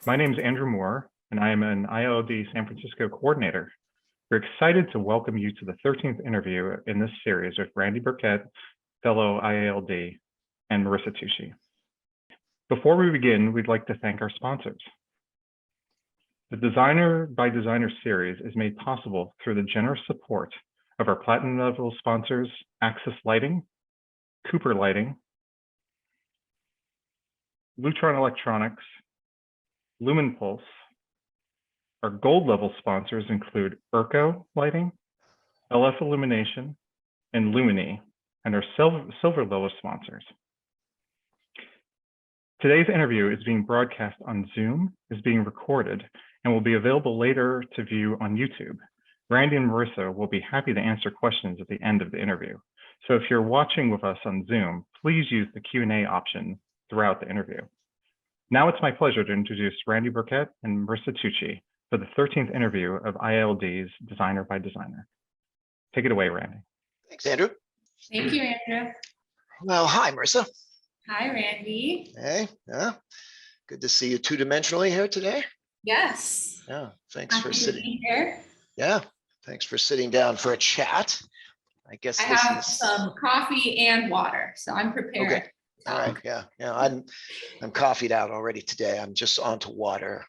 My name is Andrew Moore, and I am an IALD San Francisco coordinator. We're excited to welcome you to the 13th interview in this series with Randy Burkett, fellow IALD, and Marissa Tucci. Before we begin, we'd like to thank our sponsors. The Designer by Designer series is made possible through the generous support of our platinum level sponsors, Axis Lighting, Cooper Lighting, Lutron Electronics, Lumen Pulse. Our gold level sponsors include Urco Lighting, LF Illumination, and Lumini, and our silver level sponsors. Today's interview is being broadcast on Zoom, is being recorded, and will be available later to view on YouTube. Randy and Marissa will be happy to answer questions at the end of the interview. So if you're watching with us on Zoom, please use the Q&A option throughout the interview. Now it's my pleasure to introduce Randy Burkett and Marissa Tucci for the 13th interview of IALD's Designer by Designer. Take it away, Randy. Thanks, Andrew. Thank you, Andrew. Well, hi, Marissa. Hi, Randy. Hey, yeah. Good to see you two-dimensionally here today. Yes. Yeah, thanks Happy for to sitting. be here. Yeah, thanks for sitting down for a chat. I guess I this have is some coffee and water, so I'm prepared. Okay. All right. Yeah. I'm coffeed out already today. I'm just on to water.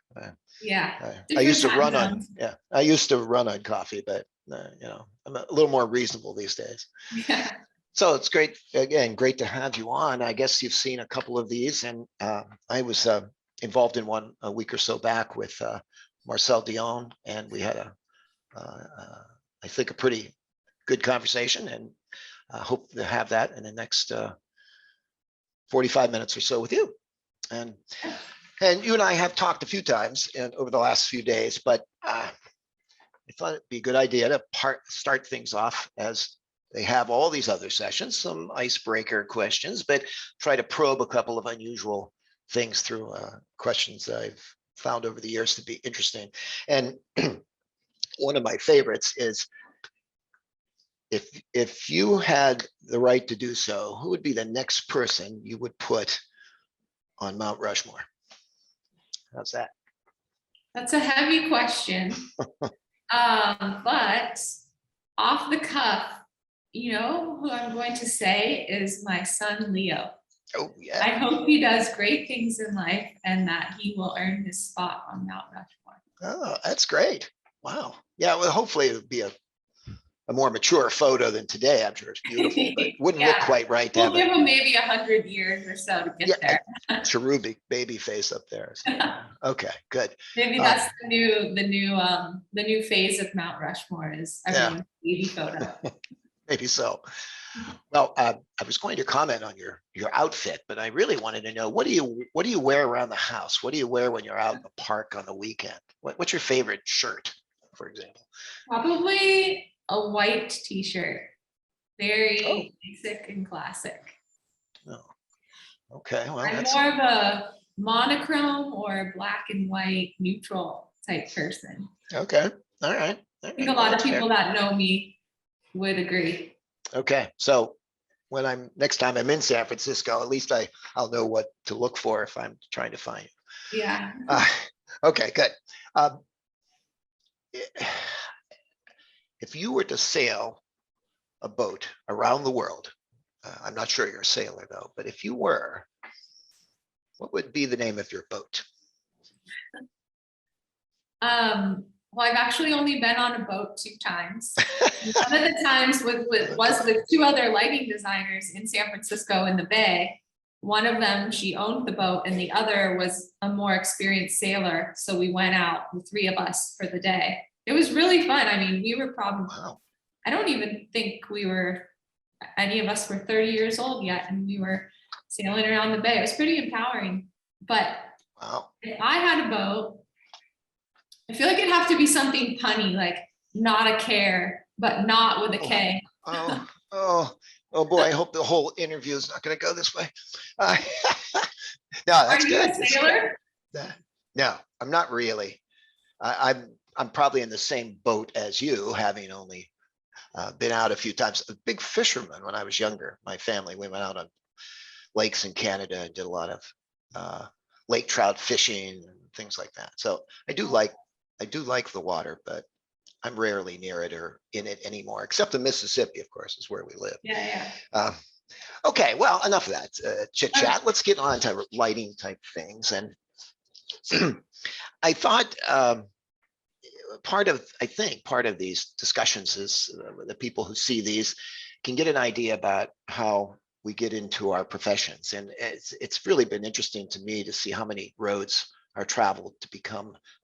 Yeah. I used to Different run time on. zones. Yeah, I used to run on coffee, but I'm a little more reasonable these days. Yeah. So it's great, again, great to have you on. I guess you've seen a couple of these, and I was involved in one a week or so back with Marcel Dion, and we had I think, a pretty good conversation, and I hope to have that in the next 45 minutes or so with you. And you and I have talked a few times and over the last few days, but I thought it'd be a good idea to start things off as they have all these other sessions, some icebreaker questions, but try to probe a couple of unusual things through questions that I've found over the years to be interesting. And one of my favorites is, if you had the right to do so, who would be the next person you would put on Mount Rushmore? How's that? That's a heavy question. But off the cuff, you know who I'm going to say is my son, Leo. Oh, yeah. I hope he does great things in life and that he will earn his spot on Mount Rushmore. Oh, that's great. Wow. Yeah, well, hopefully it would be a more mature photo than today. I'm sure it's beautiful, but wouldn't look quite right to We'll have give him maybe 100 years or so to get there. cherubic baby face up there. So, okay, good. Maybe that's the new phase of Mount Rushmore is everyone's baby photo. Maybe so. Well, I was going to comment on your outfit, but I really wanted to know, what do you wear around the house? What do you wear when you're out in the park on the weekend? What's your favorite shirt, for example? Probably a white t-shirt. Very basic and classic. Oh, okay. Well, I'm that's more of a monochrome or black and white neutral type person. okay. All right. I think a lot of people that know me would agree. Okay, so when next time I'm in San Francisco, at least I'll know what to look for if I'm trying to find you. Yeah. Okay, good. If you were to sail a boat around the world, I'm not sure you're a sailor though, but if you were, what would be the name of your boat? Well, I've actually only been on a boat 2 times. One of the times was with 2 other lighting designers in San Francisco in the Bay. One of them, she owned the boat, and the other was a more experienced sailor. So we went out, the 3 of us, for the day. It was really fun. I mean, we were probably, I don't even think any of us were 30 years old yet, and we were sailing around the Bay. It was pretty empowering. But if I had a boat, I feel like it'd have to be something punny, like not a care, but not with a K. Oh boy, I hope the whole interview is not going to go this way. No, that's Are you good. a sailor? No, I'm not really. I'm probably in the same boat as you, having only been out a few times. A big fisherman when I was younger. My family, we went out on lakes in Canada and did a lot of lake trout fishing and things like that. So I do like the water, but I'm rarely near it or in it anymore, except the Mississippi, of course, is where we live. Yeah. Okay, well, enough of that chit chat. Let's get on to lighting type things. And I thought part of these discussions is the people who see these can get an idea about how we get into our professions. And it's really been interesting to me to see how many roads are traveled to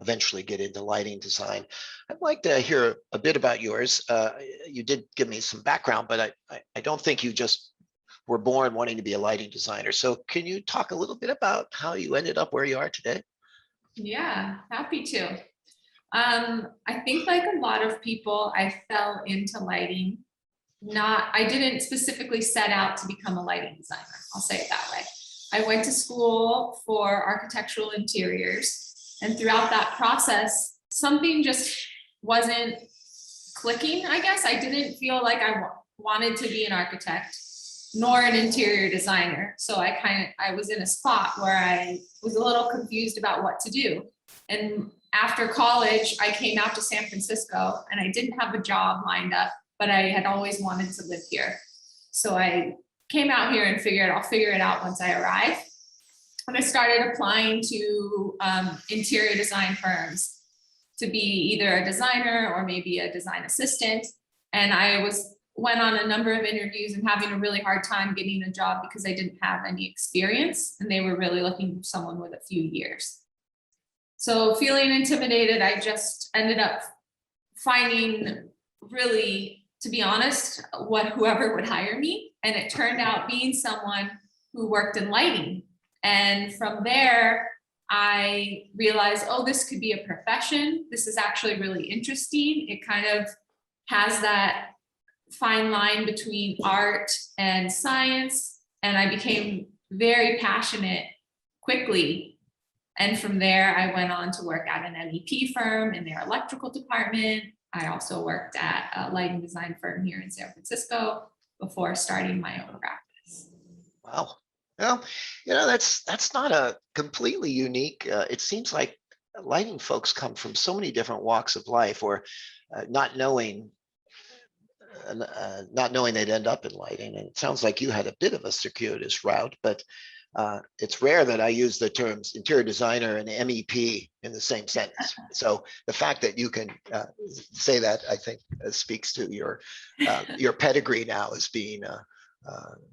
eventually get into lighting design. I'd like to hear a bit about yours. You did give me some background, but I don't think you just were born wanting to be a lighting designer. So can you talk a little bit about how you ended up where you are today? Yeah, happy to. I think like a lot of people, I fell into lighting. I didn't specifically set out to become a lighting designer. I'll say it that way. I went to school for architectural interiors, and throughout that process, something just wasn't clicking, I guess. I didn't feel like I wanted to be an architect nor an interior designer. So I was in a spot where I was a little confused about what to do. And after college, I came out to San Francisco and I didn't have a job lined up, but I had always wanted to live here. So I came out here and figured I'll figure it out once I arrive. And I started applying to interior design firms to be either a designer or maybe a design assistant. And I went on a number of interviews and having a really hard time getting a job because I didn't have any experience and they were really looking for someone with a few years. So feeling intimidated, I just ended up finding, really, to be honest, whoever would hire me. And it turned out being someone who worked in lighting. And from there, I realized, oh, this could be a profession. This is actually really interesting. It kind of has that fine line between art and science. And I became very passionate quickly. And from there, I went on to work at an MEP firm in their electrical department. I also worked at a lighting design firm here in San Francisco before starting my own practice. Wow. Well, that's not a completely unique. It seems like lighting folks come from so many different walks of life, or not knowing they'd end up in lighting. And it sounds like you had a bit of a circuitous route, but it's rare that I use the terms interior designer and MEP in the same sentence. So the fact that you can say that, I think, speaks to your pedigree now as being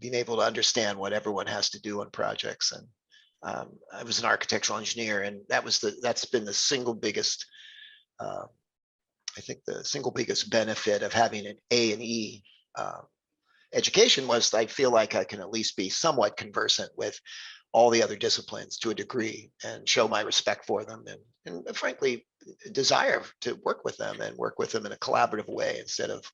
able to understand what everyone has to do on projects. And I was an architectural engineer, and that's been the single biggest, I think, the single biggest benefit of having an A&E education was I feel like I can at least be somewhat conversant with all the other disciplines to a degree and show my respect for them and frankly desire to work with them and work with them in a collaborative way instead of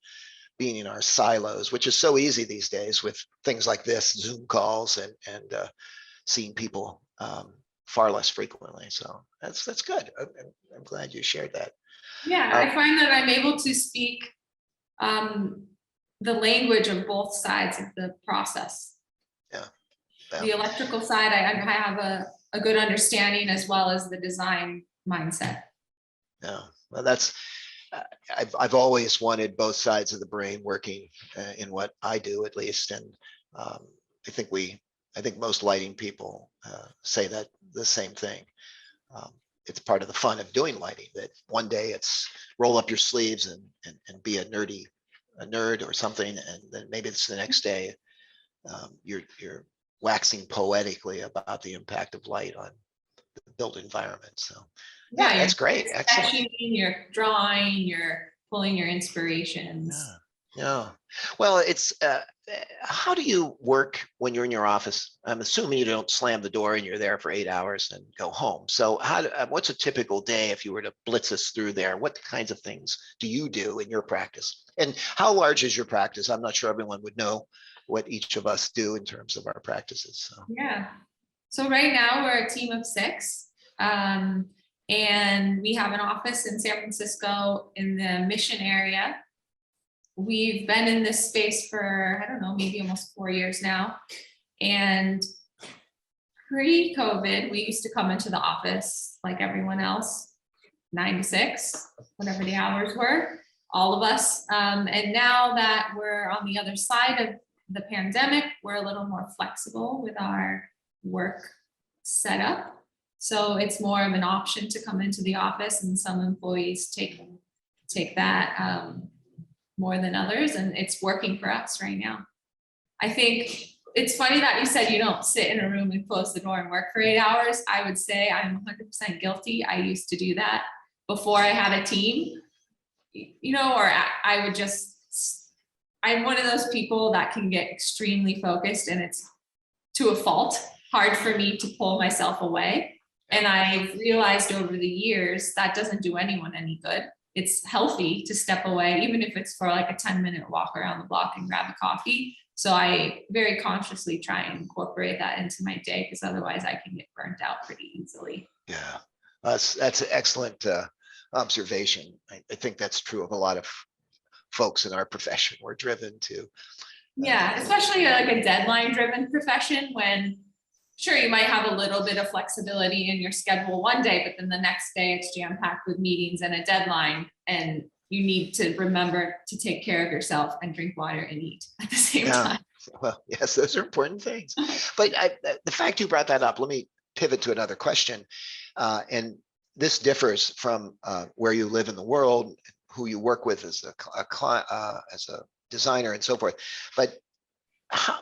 being in our silos, which is so easy these days with things like this, Zoom calls and seeing people far less frequently. So that's good. I'm glad you shared that. Yeah, I find that I'm able to speak the language of both sides of the process. Yeah. The electrical side, I have a good understanding, as well as the design mindset. Yeah, well, that's I've always wanted both sides of the brain working in what I do, at least, and I think most lighting people say that the same thing. It's part of the fun of doing lighting, that one day it's roll up your sleeves and be a nerd or something, and then maybe it's the next day you're waxing poetically about the impact of light on the built environment. So yeah, that's great. Excellent. You're drawing, you're pulling your inspirations. Yeah. Well, it's how do you work when you're in your office? I'm assuming you don't slam the door and you're there for 8 hours and go home. So what's a typical day if you were to blitz us through there? What kinds of things do you do in your practice? And how large is your practice? I'm not sure everyone would know what each of us do in terms of our practices. So. Yeah. So right now we're a team of 6. And we have an office in San Francisco in the Mission area. We've been in this space for, I don't know, maybe almost 4 years now. And pre-COVID, we used to come into the office like everyone else, 9 to 6, whatever the hours were, all of us. And now that we're on the other side of the pandemic, we're a little more flexible with our work setup. So it's more of an option to come into the office, and some employees take that more than others, and it's working for us right now. I think it's funny that you said you don't sit in a room and close the door and work for 8 hours. I would say I'm 100% guilty. I used to do that before I had a team, you know, or I would just, I'm one of those people that can get extremely focused, and it's to a fault, hard for me to pull myself away. And I've realized over the years that doesn't do anyone any good. It's healthy to step away, even if it's for like a 10-minute walk around the block and grab a coffee. So I very consciously try and incorporate that into my day, because otherwise I can get burnt out pretty easily. Yeah, that's an excellent observation. I think that's true of a lot of folks in our profession. We're driven to. Yeah, especially like a deadline driven profession, when sure, you might have a little bit of flexibility in your schedule one day, but then the next day it's jam packed with meetings and a deadline, and you need to remember to take care of yourself and drink water and eat at the same time. Well, yes, those are important things. But the fact you brought that up, let me pivot to another question. And this differs from where you live in the world, who you work with as a client, as a designer, and so forth. But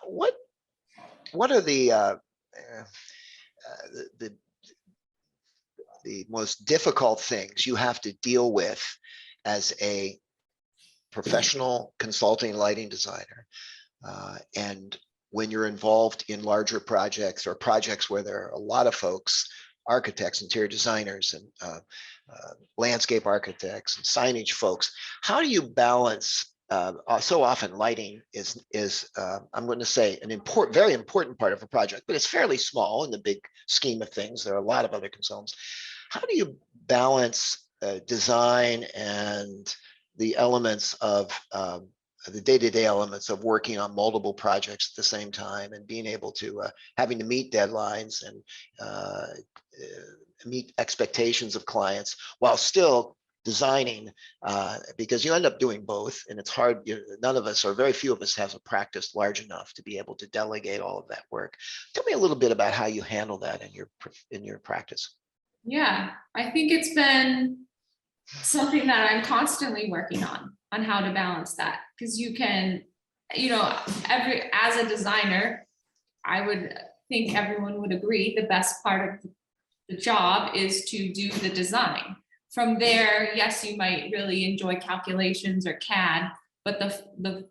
what are the most difficult things you have to deal with as a professional consulting lighting designer, and when you're involved in larger projects or projects where there are a lot of folks, architects, interior designers, and landscape architects and signage folks? How do you balance? So often lighting is I'm going to say an very important part of a project, but it's fairly small in the big scheme of things. There are a lot of other consultants. How do you balance design and the elements of the day-to-day elements of working on multiple projects at the same time, and being able to having to meet deadlines and meet expectations of clients while still designing, because you end up doing both, and it's hard. None of us, or very few of us, has a practice large enough to be able to delegate all of that work. Tell me a little bit about how you handle that in your practice. Yeah, I think it's been something that I'm constantly working on how to balance that, because you can, you know, as a designer, I would think everyone would agree the best part of the job is to do the design. From there, yes, you might really enjoy calculations or CAD, but the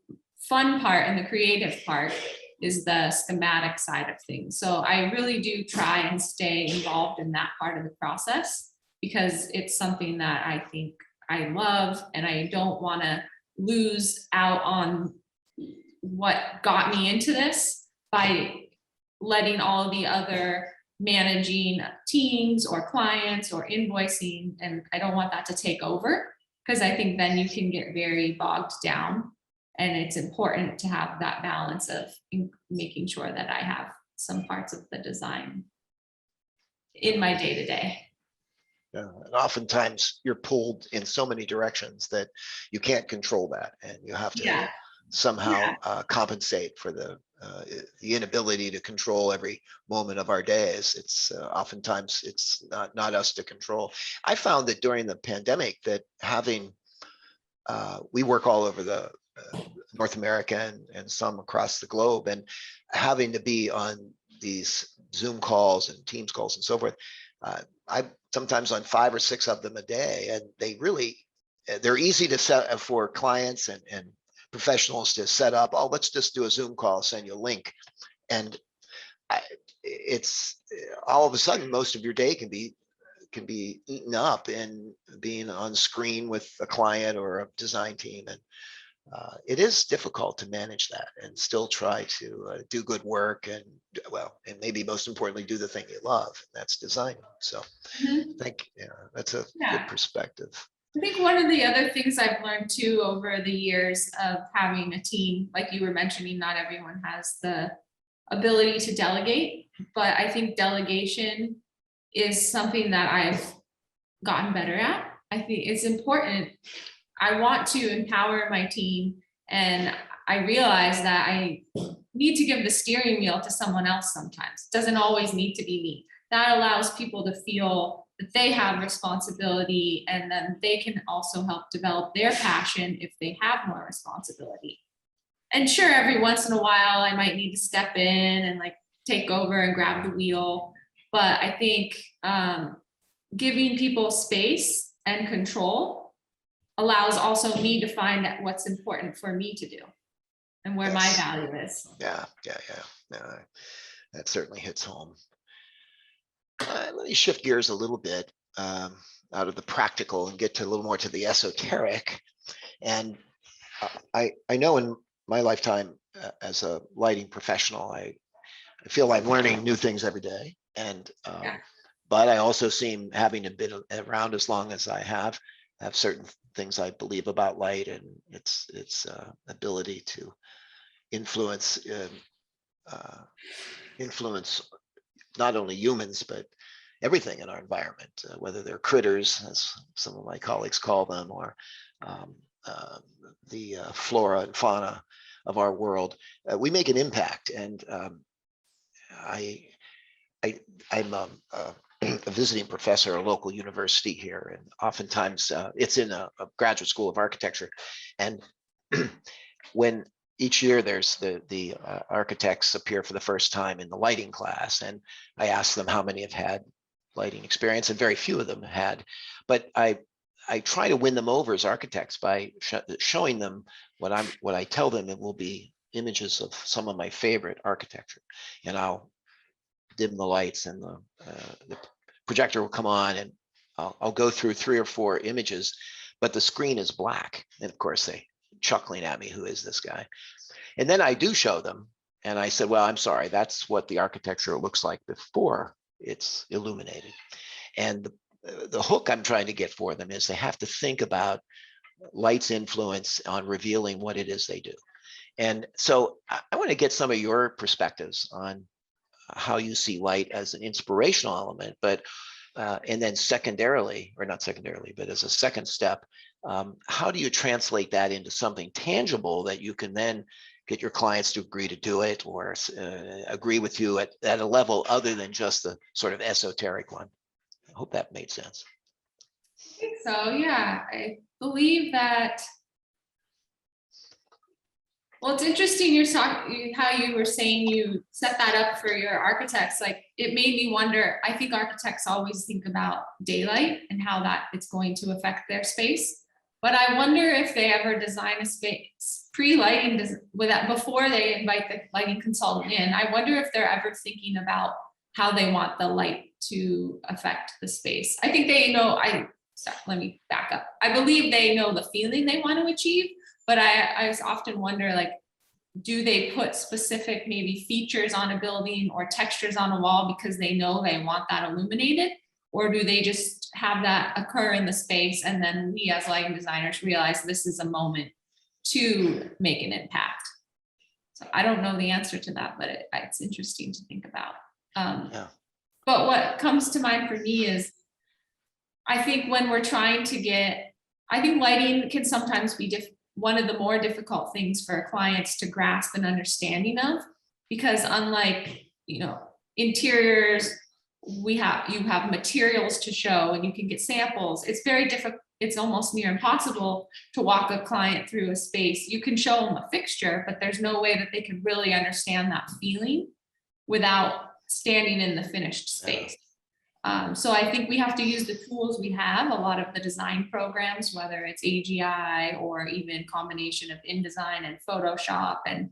fun part and the creative part is the schematic side of things. So I really do try and stay involved in that part of the process, because it's something that I think I love, and I don't want to lose out on what got me into this by letting all the other managing teams or clients or invoicing, and I don't want that to take over, because I think then you can get very bogged down, and it's important to have that balance of making sure that I have some parts of the design in my day-to-day. And oftentimes you're pulled in so many directions that you can't control that, and you have to somehow compensate for the inability to control every moment of our days. It's oftentimes it's not us to control. I found that during the pandemic that having we work all over the North America and some across the globe, and having to be on these Zoom calls and Teams calls and so forth, I sometimes on 5 or 6 of them a day, and they're easy to set for clients and professionals to set up. Oh, let's just do a Zoom call, send you a link, and it's all of a sudden most of your day can be eaten up in being on screen with a client or a design team, and it is difficult to manage that and still try to do good work, and and maybe most importantly, do the thing you love, and that's designing. So I think that's a good perspective. I think one of the other things I've learned too over the years of having a team, like you were mentioning, not everyone has the ability to delegate. but I think delegation is something that I've gotten better at. I think it's important. I want to empower my team, and I realize that I need to give the steering wheel to someone else sometimes. It doesn't always need to be me. That allows people to feel that they have responsibility, and then they can also help develop their passion if they have more responsibility. And sure, every once in a while, I might need to step in and like take over and grab the wheel. But I think giving people space and control allows also me to find out what's important for me to do and where my Yes. value is. Yeah. No, that certainly hits home. Let me shift gears a little bit out of the practical and get to a little more to the esoteric. And I know in my lifetime as a lighting professional, I feel I'm learning new things every day. And but I also seem, having been around as long as I have certain things I believe about light and its ability to influence not only humans, but everything in our environment, whether they're critters, as some of my colleagues call them, or the flora and fauna of our world. We make an impact. And I'm a visiting professor at a local university here, and oftentimes it's in a graduate school of architecture. And when each year there's the architects appear for the first time in the lighting class, and I ask them how many have had lighting experience, and very few of them had. But I try to win them over as architects by showing them what I tell them it will be images of some of my favorite architecture, and I'll dim the lights, and the projector will come on, and I'll go through 3 or 4 images, but the screen is black. And of course they chuckling at me, who is this guy? And then I do show them, and I said, well, I'm sorry, that's what the architecture looks like before it's illuminated. And the hook I'm trying to get for them is they have to think about light's influence on revealing what it is they do. And so I want to get some of your perspectives on how you see light as an inspirational element, but and then secondarily, or not secondarily, but as a second step, how do you translate that into something tangible that you can then get your clients to agree to do it, or agree with you at a level other than just the sort of esoteric one? I hope that made sense. I think so, yeah. I believe that. Well, it's interesting you're talking how you were saying you set that up for your architects. Like, it made me wonder. I think architects always think about daylight and how that it's going to affect their space. But I wonder if they ever design a space pre-lighting with that before they invite the lighting consultant in. I wonder if they're ever thinking about how they want the light to affect the space. I think they know. Let me back up. I believe they know the feeling they want to achieve. But I often wonder, like, do they put specific maybe features on a building or textures on a wall because they know they want that illuminated? Or do they just have that occur in the space, and then we as lighting designers realize this is a moment to make an impact? So I don't know the answer to that, but it's interesting to think about. But what comes to mind for me is, I think when we're trying to I think lighting can sometimes be one of the more difficult things for clients to grasp an understanding of, because unlike, interiors, you have materials to show and you can get samples. It's very difficult. It's almost near impossible to walk a client through a space. You can show them a fixture, but there's no way that they can really understand that feeling without standing in the finished space. So I think we have to use the tools we have. A lot of the design programs, whether it's AGI or even combination of InDesign and Photoshop, and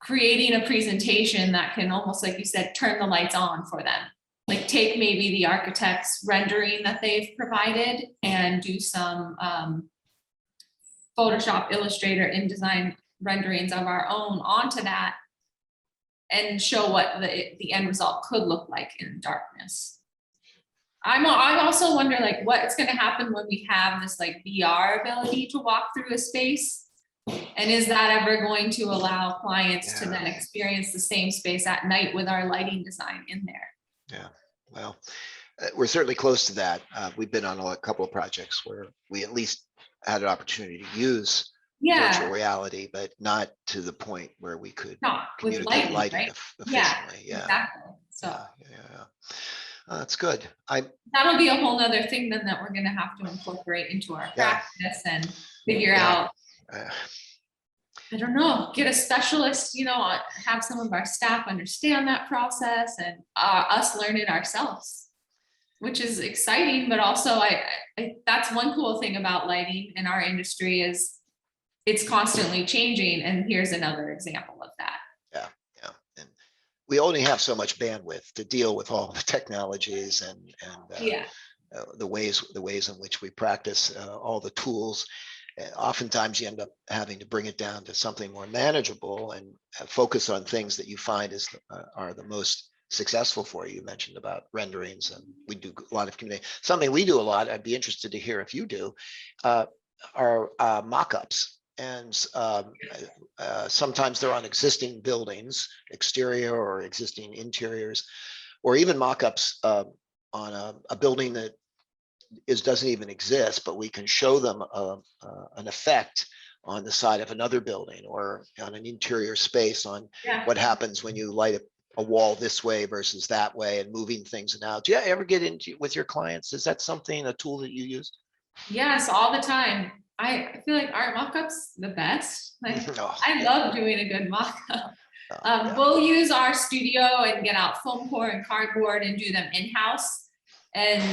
creating a presentation that can almost, like you said, turn the lights on for them. Like, take maybe the architect's rendering that they've provided and do some Photoshop, Illustrator, InDesign renderings of our own onto that, and show what the end result could look like in darkness. I also wonder, like, what's going to happen when we have this like VR ability to walk through a space. And is that ever going to allow clients to Yeah. then experience the same space at night with our lighting design in there? Yeah, well, we're certainly close to that. We've been on a couple of projects where we at least had an opportunity to use virtual Yeah, reality, but not to the point where we could not with communicate lighting, lighting right? Yeah, efficiently. Yeah, exactly. So yeah. That's good. that'll be a whole nother thing then that we're gonna have to incorporate into our Yeah. practice and figure Yeah. out, I don't know, get a specialist, you know, have some of our staff understand that process and us learn it ourselves, which is exciting, but also I that's one cool thing about lighting in our industry is it's constantly changing. And here's another example of that. Yeah. And we only have so much bandwidth to deal with all the technologies and Yeah, the ways in which we practice all the tools. Oftentimes you end up having to bring it down to something more manageable and focus on things that you find are the most successful for you. You mentioned about renderings, and we do a lot of community. Something we do a lot, I'd be interested to hear if you do, are mock-ups. And sometimes they're on existing buildings, exterior or existing interiors, or even mock-ups on a building that doesn't even exist, but we can show them an effect on the side of another building or on an interior space on yeah. what happens when you light a wall this way versus that way and moving things out. Do you ever get into with your clients? Is that a tool that you use? Yes, all the time. I feel like our mock-ups the best. Like Oh, I love doing a good mock-up. yeah. We'll use our studio and get out foam core and cardboard and do them in-house. And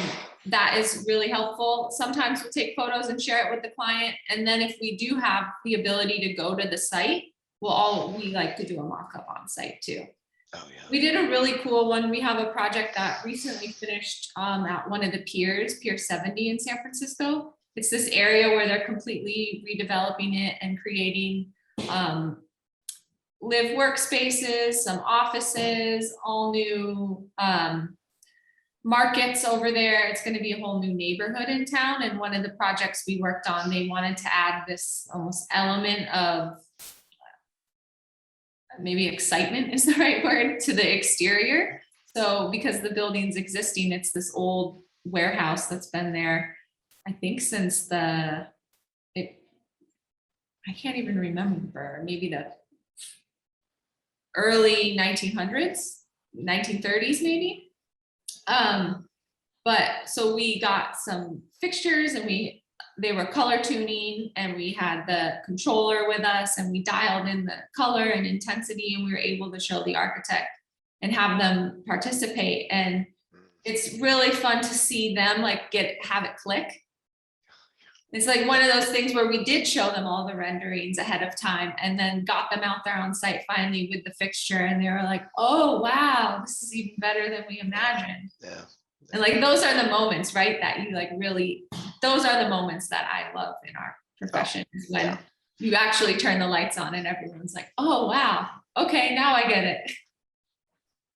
that is really helpful. Sometimes we'll take photos and share it with the client. And then if we do have the ability to go to the site, we like to do a mock-up on site too. Oh, yeah. We did a really cool one. We have a project that recently finished at one of the piers, Pier 70 in San Francisco. It's this area where they're completely redeveloping it and creating live workspaces, some offices, all new markets over there. It's going to be a whole new neighborhood in town. And one of the projects we worked on, they wanted to add this almost element of maybe excitement is the right word to the exterior. So because the building's existing, it's this old warehouse that's been there, I think since I can't even remember, maybe the early 1900s, 1930s maybe. But so we got some fixtures and they were color tuning, and we had the controller with us and we dialed in the color and intensity, and we were able to show the architect and have them participate. And it's really fun to see them like have it click. It's like one of those things where we did show them all the renderings ahead of time and then got them out there on site finally with the fixture, and they were like, oh wow, this is even better than we imagined. Yeah. And like those are the moments, right, that you like really, those are the moments that I love in our profession, is when you actually turn the lights on and everyone's like, oh wow, okay, now I get it.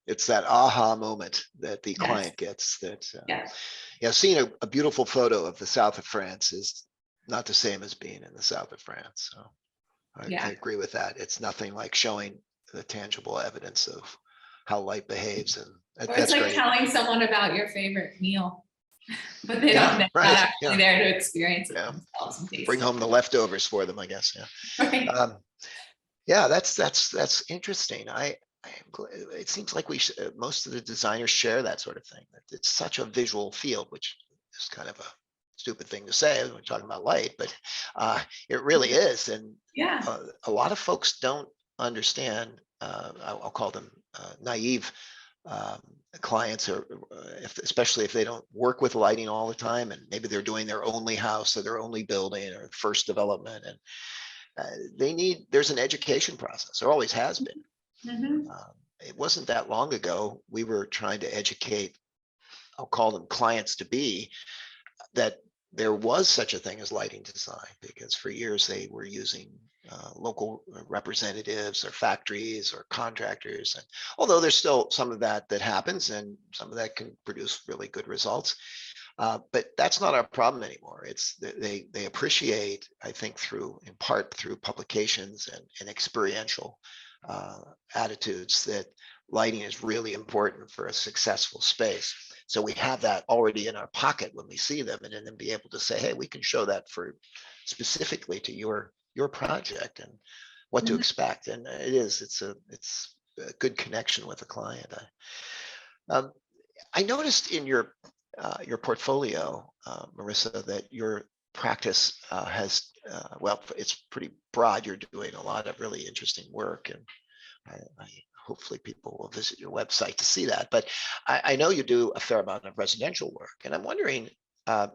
It's that aha moment that the client gets. Seeing a beautiful photo of the south of France is not the same as being in the south of France. So I agree with that. It's nothing like showing the tangible evidence of how light behaves. And It's like great. telling someone about your favorite meal, but they don't know actually there to experience it themselves and taste Bring home the leftovers for them, I guess. Yeah. Right. That's interesting. It seems like most of the designers share that sort of thing. It's such a visual field, which is kind of a stupid thing to say when we're talking about light, but it really is. And a lot of folks don't understand. I'll call them naive clients, or especially if they don't work with lighting all the time, and maybe they're doing their only house or their only building or first development, and there's an education process. There always has been. Mm-hmm. It wasn't that long ago we were trying to educate, I'll call them clients to be, that there was such a thing as lighting design, because for years they were using local representatives or factories or contractors. And although there's still some of that happens, and some of that can produce really good results, But that's not our problem anymore. It's they appreciate, I think, in part through publications and experiential attitudes, that lighting is really important for a successful space. So we have that already in our pocket when we see them, and then be able to say, hey, we can show that for specifically to your project and what to Mhm. expect. And it's a good connection with the client. I noticed in your portfolio, Marissa, that your practice has, well, it's pretty broad. You're doing a lot of really interesting work, and hopefully people will visit your website to see that. But I know you do a fair amount of residential work, and I'm wondering, a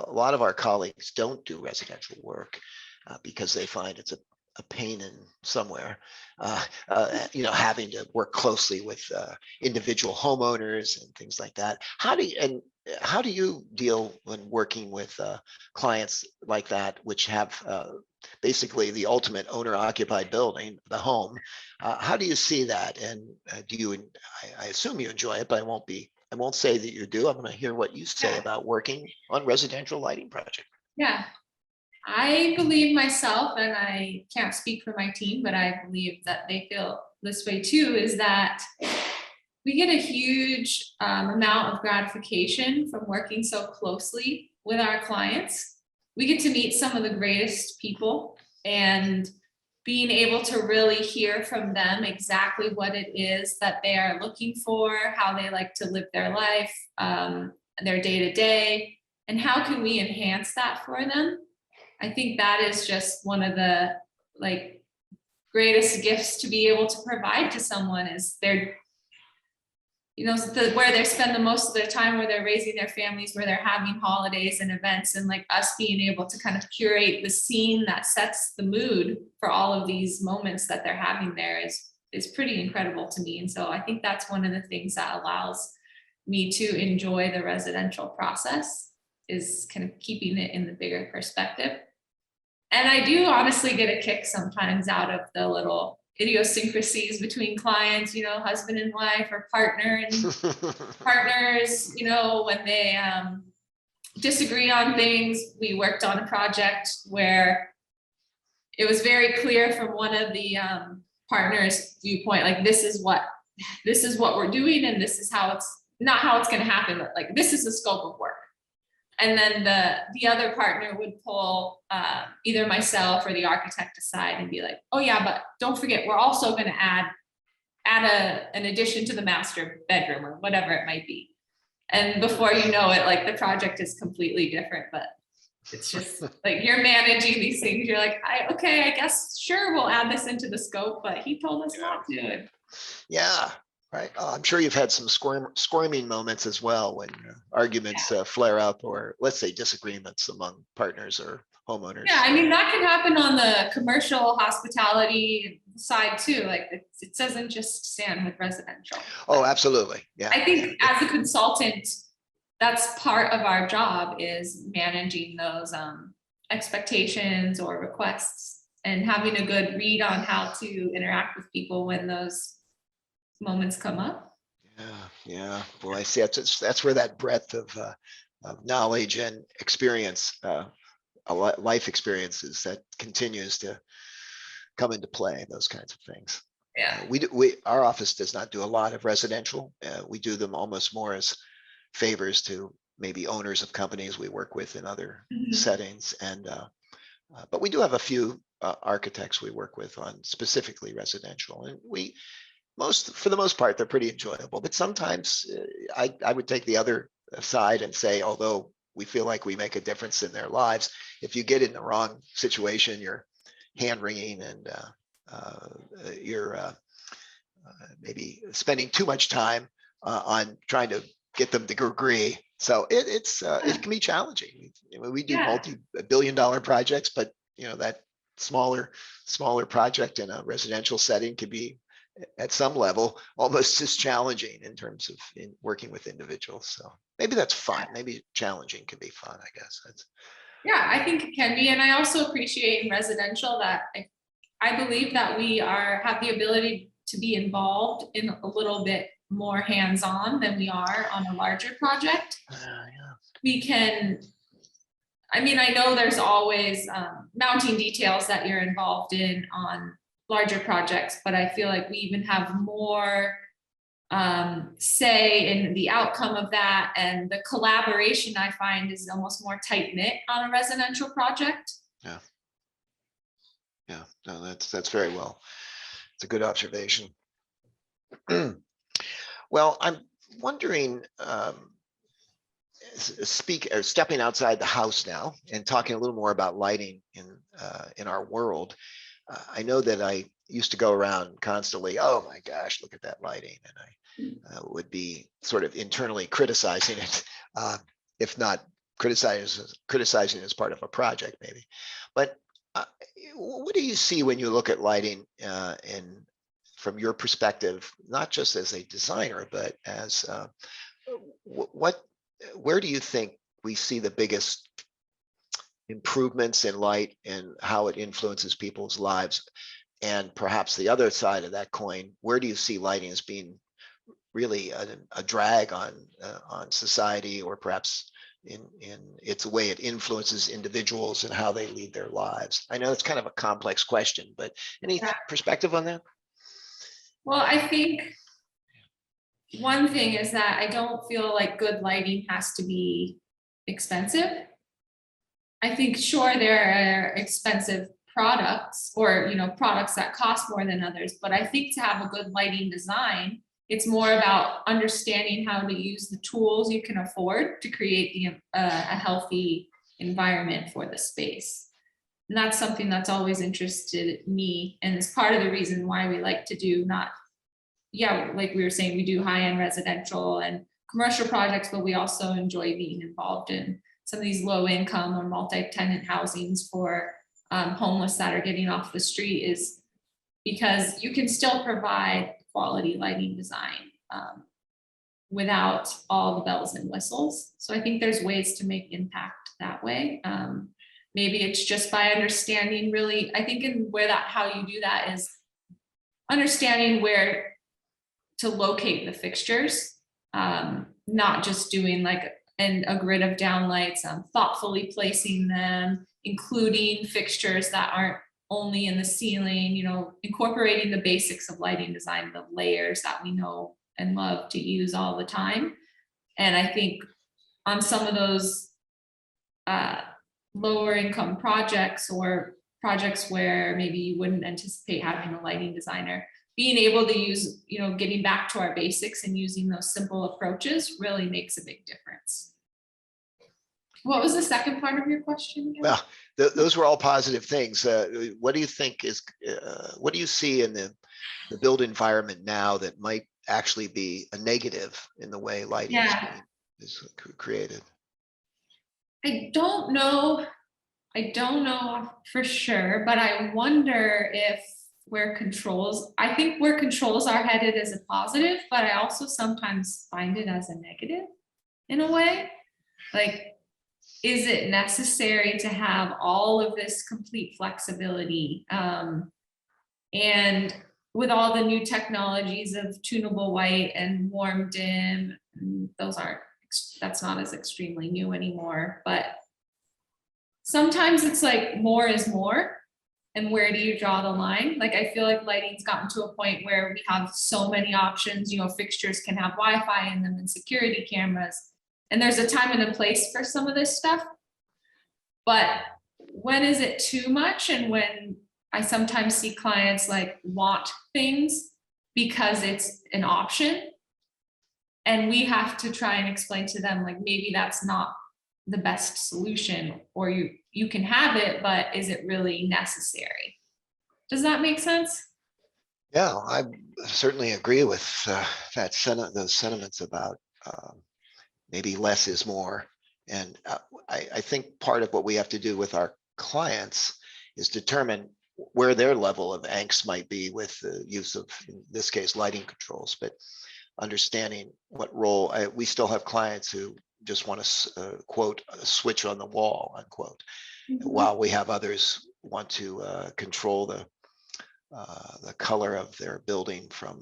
lot of our colleagues don't do residential work because they find it's a pain in somewhere, having to work closely with individual homeowners and things like that. How do you deal when working with clients like that, which have basically the ultimate owner-occupied building, the home? How do you see that? And I assume you enjoy it, but I won't say that you do. I'm going to hear what you say Yeah. about working on residential lighting projects. Yeah. I believe myself, and I can't speak for my team, but I believe that they feel this way too, is that we get a huge amount of gratification from working so closely with our clients. We get to meet some of the greatest people, and being able to really hear from them exactly what it is that they are looking for, how they like to live their life, their day-to-day, and how can we enhance that for them. I think that is just one of the greatest gifts to be able to provide to someone, is their, where they spend the most of their time, where they're raising their families, where they're having holidays and events, and us being able to kind of curate the scene that sets the mood for all of these moments that they're having there is pretty incredible to me. And so I think that's one of the things that allows me to enjoy the residential process, is kind of keeping it in the bigger perspective. And I do honestly get a kick sometimes out of the little idiosyncrasies between clients, husband and wife, or partner and partners, when they disagree on things. We worked on a project where it was very clear from one of the partners' viewpoint, this is what we're doing, and this is how it's not how it's going to happen, but this is the scope of work. And then the other partner would pull either myself or the architect aside and be like, oh yeah, but don't forget, we're also going to add an addition to the master bedroom, or whatever it might be. And before you know it, the project is completely different. But it's just you're managing these things. You're like, I guess, sure, we'll add this into the scope, but he told us not to. Yeah. Right. I'm sure you've had some squirming moments as well, when arguments flare up, or let's say disagreements among partners or homeowners. Yeah, I mean, that can happen on the commercial hospitality side too. It doesn't just stand with residential. Oh, absolutely. Yeah. I think as a consultant, that's part of our job, is managing those expectations or requests, and having a good read on how to interact with people when those moments come up. Yeah. Well, I see that's where that breadth of knowledge and experience, life experiences, that continues to come into play. Those kinds of things. Yeah. Our office does not do a lot of residential. We do them almost more as favors to maybe owners of companies we work with in other settings, and but we do have a few architects we work with on specifically residential, and for the most part, they're pretty enjoyable. But sometimes I would take the other side and say, although we feel like we make a difference in their lives, if you get in the wrong situation, you're hand wringing, and you're maybe spending too much time on trying to get them to agree. So it can be challenging. We do multi-billion-dollar projects, but that smaller project in a residential setting can be, at some level, almost as challenging in terms of working with individuals. So maybe that's fun. Maybe challenging can be fun, I guess. I think it can be. And I also appreciate in residential that I believe that we have the ability to be involved in a little bit more hands-on than we are on a larger project. Yeah. We can, I mean, I know there's always mounting details that you're involved in on larger projects, but I feel like we even have more say in the outcome of that, and the collaboration I find is almost more tight-knit on a residential project. Yeah, no, that's very well. It's a good observation. Well, I'm wondering, stepping outside the house now and talking a little more about lighting in our world. I know that I used to go around constantly, oh my gosh, look at that lighting, and I would be sort of internally criticizing it, if not criticizing as part of a project maybe. But what do you see when you look at lighting from your perspective, not just as a designer, but as where do you think we see the biggest improvements in light and how it influences people's lives? And perhaps the other side of that coin, where do you see lighting as being really a drag on society, or perhaps in its way it influences individuals and how they lead their lives? I know it's kind of a complex question, but any perspective on that? Well, I think one thing is that I don't feel like good lighting has to be expensive. I think sure, there are expensive products, or products that cost more than others, but I think to have a good lighting design, it's more about understanding how to use the tools you can afford to create a healthy environment for the space. And that's something that's always interested me, and it's part of the reason why we like to do like we were saying, we do high-end residential and commercial projects, but we also enjoy being involved in some of these low-income or multi-tenant housings for homeless that are getting off the street, is because you can still provide quality lighting design without all the bells and whistles. So I think there's ways to make impact that way. Maybe it's just by understanding really, I think how you do that is understanding where to locate the fixtures, not just doing like a grid of downlights, thoughtfully placing them, including fixtures that aren't only in the ceiling, incorporating the basics of lighting design, the layers that we know and love to use all the time. And I think on some of those lower income projects, or projects where maybe you wouldn't anticipate having a lighting designer, being able to use, getting back to our basics and using those simple approaches really makes a big difference. What was the second part of your question again? Well, those were all positive things. What do you think what do you see in the built environment now that might actually be a negative in the way lighting is created? I don't know for sure, but I wonder if I think where controls are headed as a positive, but I also sometimes find it as a negative in a way. Like, is it necessary to have all of this complete flexibility? And with all the new technologies of tunable white and warm dim, that's not as extremely new anymore, but sometimes it's like more is more. And where do you draw the line? Like, I feel like lighting's gotten to a point where we have so many options, fixtures can have Wi-Fi in them and security cameras. And there's a time and a place for some of this stuff. But when is it too much? And when I sometimes see clients like want things because it's an option, and we have to try and explain to them, like, maybe that's not the best solution, or you can have it, but is it really necessary? Does that make sense? Yeah, I certainly agree with those sentiments about maybe less is more. And I think part of what we have to do with our clients is determine where their level of angst might be with the use of, in this case, lighting controls, but understanding what role. We still have clients who just want to quote a switch on the wall, unquote, while we have others want to control the color of their building from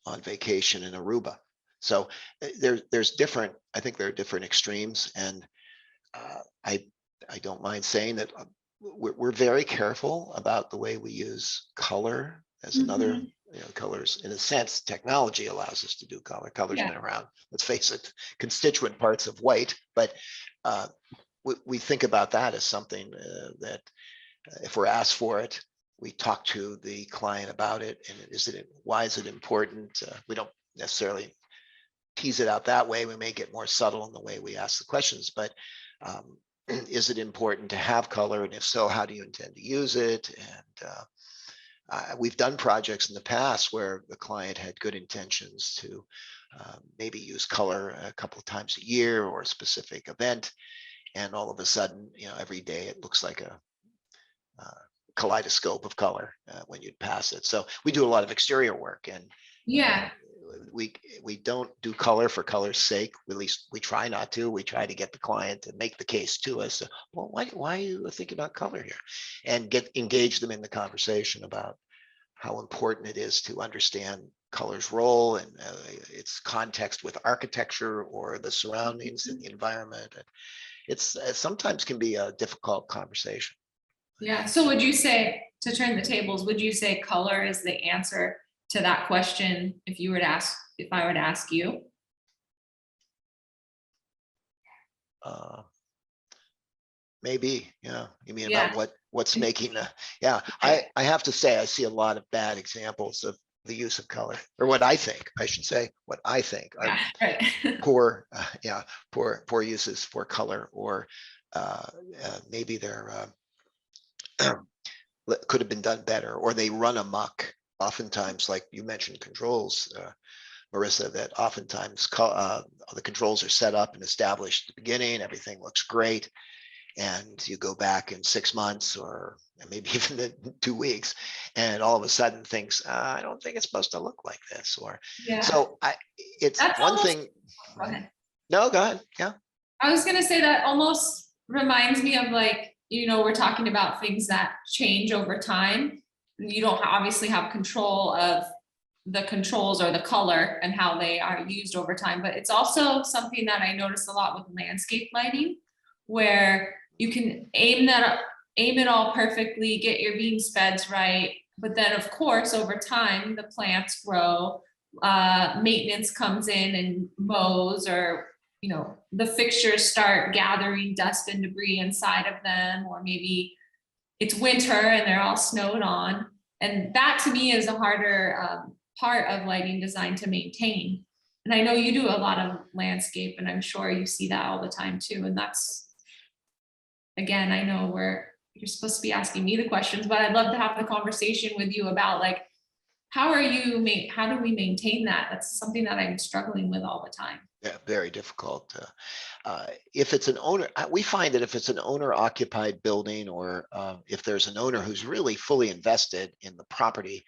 on vacation in Aruba. So there's different, I think there are different extremes, and I don't mind saying that we're very careful about the way we use color as another, colors. In a sense, technology allows us to do color. Color's Yeah. been around, let's face it, constituent parts of white, but we think about that as something that if we're asked for it, we talk to the client about it, and why is it important? We don't necessarily tease it out that way. We may get more subtle in the way we ask the questions, but is it important to have color? And if so, how do you intend to use it? And we've done projects in the past where the client had good intentions to maybe use color a couple of times a year or a specific event. And all of a sudden, every day it looks like a kaleidoscope of color when you'd pass it. So we do a lot of exterior work, and Yeah. we don't do color for color's sake. At least we try not to. We try to get the client to make the case to us. Well, why are you thinking about color here? And engage them in the conversation about how important it is to understand color's role and its context with architecture or the surroundings and the environment. It sometimes can be a difficult conversation. Yeah. So would you say, to turn the tables, would you say color is the answer to that question if I were to ask you? Maybe, yeah. You mean Yeah. about what's making yeah. I have to say, I see a lot of bad examples of the use of color, or what I think are Yeah, right. poor, poor uses for color, or maybe they're could have been done better, or they run amok. Oftentimes, like you mentioned, controls, Marissa, that oftentimes the controls are set up and established at the beginning. Everything looks great. And you go back in 6 months or maybe even 2 weeks, and all of a sudden things, I don't think it's supposed to look like this. Or Yeah. so it's That's one almost, thing. go ahead. No, go ahead. Yeah. I was gonna say that almost reminds me of, like, we're talking about things that change over time. You don't obviously have control of the controls or the color and how they are used over time, but it's also something that I notice a lot with landscape lighting, where you can aim it all perfectly, get your beam speds right, but then of course over time the plants grow, maintenance comes in and mows, or the fixtures start gathering dust and debris inside of them, or maybe it's winter and they're all snowed on. And that to me is a harder part of lighting design to maintain. And I know you do a lot of landscape, and I'm sure you see that all the time too. And that's, again, I know you're supposed to be asking me the questions, but I'd love to have the conversation with you about, like, how do we maintain that? That's something that I'm struggling with all the time. Yeah, very difficult. If it's an owner, we find that if it's an owner occupied building, or if there's an owner who's really fully invested in the property,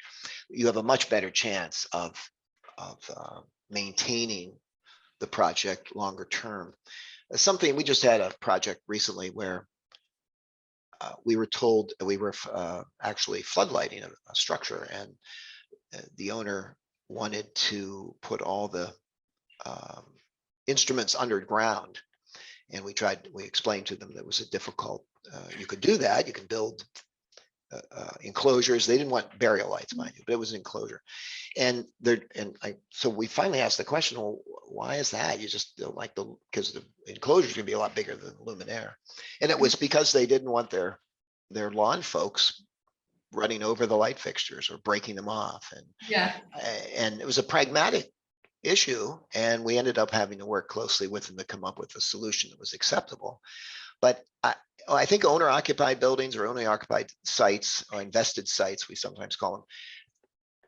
you have a much better chance of maintaining the project longer term. Something, we just had a project recently where we were told we were actually floodlighting a structure, and the owner wanted to put all the instruments underground. And we explained to them that was a difficult, you could do that. You can build enclosures. They didn't want burial lights, mind you, but it was an enclosure. So we finally asked the question, well, why is that? You just don't like because the enclosure is going to be a lot bigger than the luminaire. And it was because they didn't want their lawn folks running over the light fixtures or breaking them off. And it was a pragmatic issue, and we ended up having to work closely with them to come up with a solution that was acceptable. But I think owner occupied buildings, or owner occupied sites, or invested sites, we sometimes call them,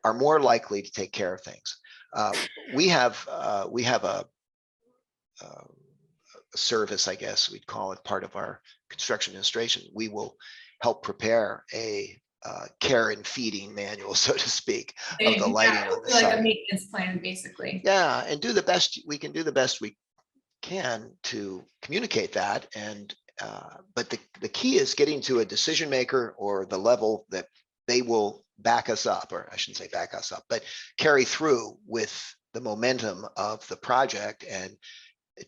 are more likely to take care of things. We have a service, I guess we'd call it, part of our construction administration. We will help prepare a care and feeding manual, so to speak, of the lighting on the like site. A maintenance plan, basically. Yeah, and do the best we can to communicate that. And but the key is getting to a decision maker, or the level that they will back us up, or I shouldn't say back us up, but carry through with the momentum of the project and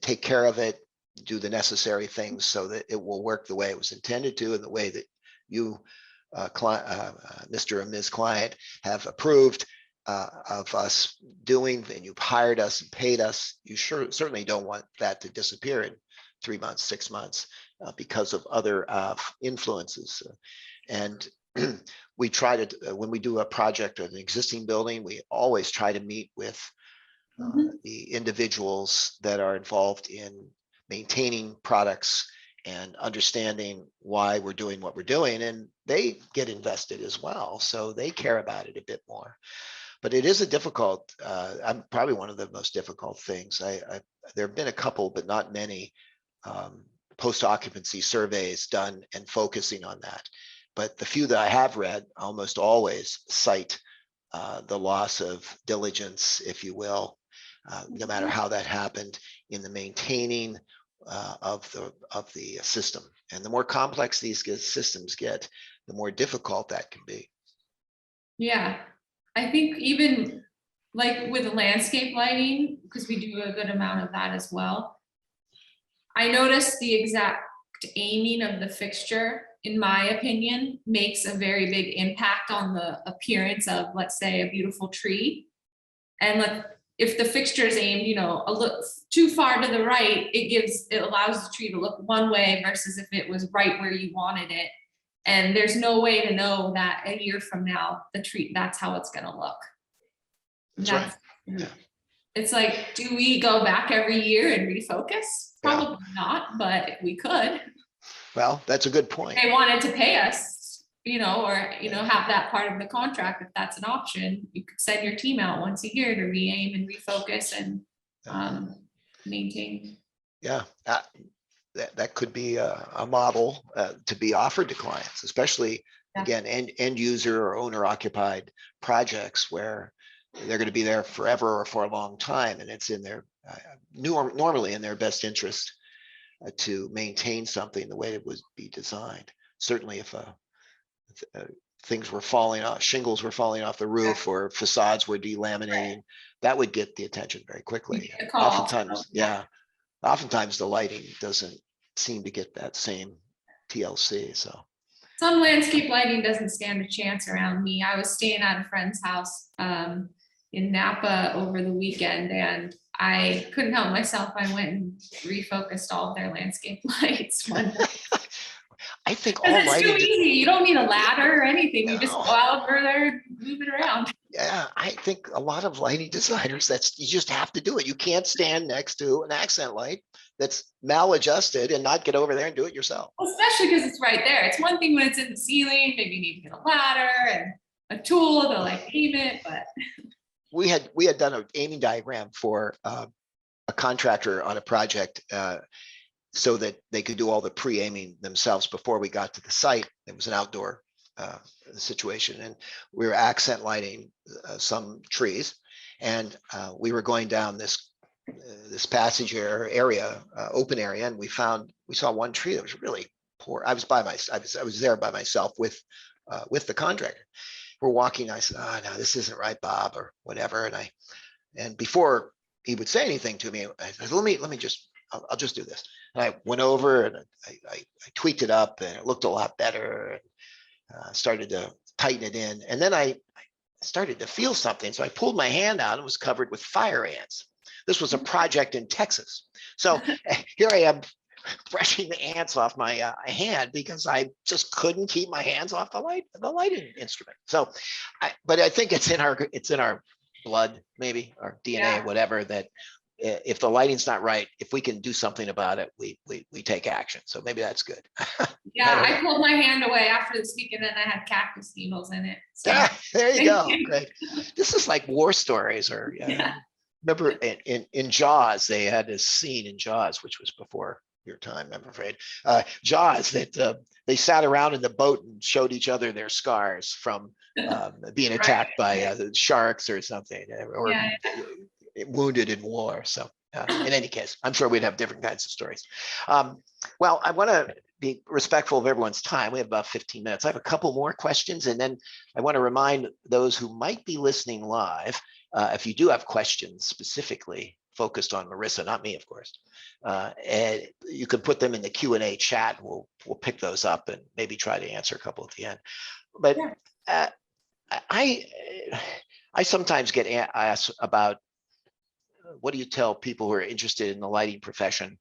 take care of it, do the necessary things so that it will work the way it was intended to, and the way that you, Mr. and Ms. Client, have approved of us doing, and you've hired us and paid us. You certainly don't want that to disappear in 3 months, 6 months because of other influences. And we try to, when we do a project or an existing building, we always try to meet with the individuals that are involved in maintaining products and understanding why we're doing what we're doing, and they get invested as well, so they care about it a bit more. But it is a difficult, I'm probably one of the most difficult things. There have been a couple, but not many, post-occupancy surveys done and focusing on that. But the few that I have read almost always cite the loss of diligence, if you will, no matter how that happened, in the maintaining of the system. And the more complex these systems get, the more difficult that can be. Yeah, I think even like with landscape lighting, because we do a good amount of that as well, I noticed the exact aiming of the fixture, in my opinion, makes a very big impact on the appearance of, let's say, a beautiful tree. And if the fixture is aimed, you know, a little too far to the right, it allows the tree to look one way versus if it was right where you wanted it. And there's no way to know that a year from now, the tree, that's how it's going to look. That's right. Yeah. It's like, do we go back every year and refocus? Probably not, but we could. Well, that's a good point. They wanted to pay us, you know, or, you know, have that part of the contract. If that's an option, you could send your team out once a year to re-aim and refocus and maintain. Yeah, that could be a model to be offered to clients, especially again, end user or owner occupied projects where they're going to be there forever or for a long time, and it's in their normally in their best interest to maintain something the way it would be designed. Certainly if things were falling off, shingles were falling off the roof, or facades were delaminating, that would get the attention very quickly. Oftentimes, oftentimes the lighting doesn't seem to get that same TLC. So some landscape lighting doesn't stand a chance around me. I was staying at a friend's house in Napa over the weekend, and I couldn't help myself. I went and refocused all of their landscape lights one day. I think all it's lighting too easy. You don't need a ladder or anything. You just go out further, move it around. Yeah, I think a lot of lighting designers, you just have to do it. You can't stand next to an accent light that's maladjusted and not get over there and do it yourself. Well, especially because it's right there. It's one thing when it's in the ceiling, maybe you need to get a ladder and a tool to like aim it, but we had done an aiming diagram for a contractor on a project so that they could do all the pre-aiming themselves before we got to the site. It was an outdoor situation, and we were accent lighting some trees, and we were going down this passage area, open area, and we saw one tree that was really poor. I was there by myself with the contractor. We're walking. I said, "Oh no, this isn't right, Bob," or whatever. And before he would say anything to me, I said, "Let me just, I'll just do this." And I went over and I tweaked it up, and it looked a lot better. And started to tighten it in, and then I started to feel something. So I pulled my hand out, and it was covered with fire ants. This was a project in Texas. So here I am, brushing the ants off my hand because I just couldn't keep my hands off the lighting instrument. So, but I think it's in our blood, maybe, or DNA, whatever, that if the lighting's not right, if we can do something about it, we take action. So maybe that's good. Yeah, I pulled my hand away after this weekend, and I had cactus needles in it. So. There you go. Great. This is like war stories, or remember in Jaws, they had this scene in Jaws, which was before your time, I'm afraid. Jaws, that they sat around in the boat and showed each other their scars from being attacked by sharks or something, or wounded in war. So in any case, I'm sure we'd have different kinds of stories. Well, I want to be respectful of everyone's time. We have about 15 minutes. I have a couple more questions, and then I want to remind those who might be listening live if you do have questions specifically focused on Marissa, not me, of course, and you can put them in the Q&A chat. We'll pick those up and maybe try to answer a couple at the end. But I sometimes get asked about, what do you tell people who are interested in the lighting profession?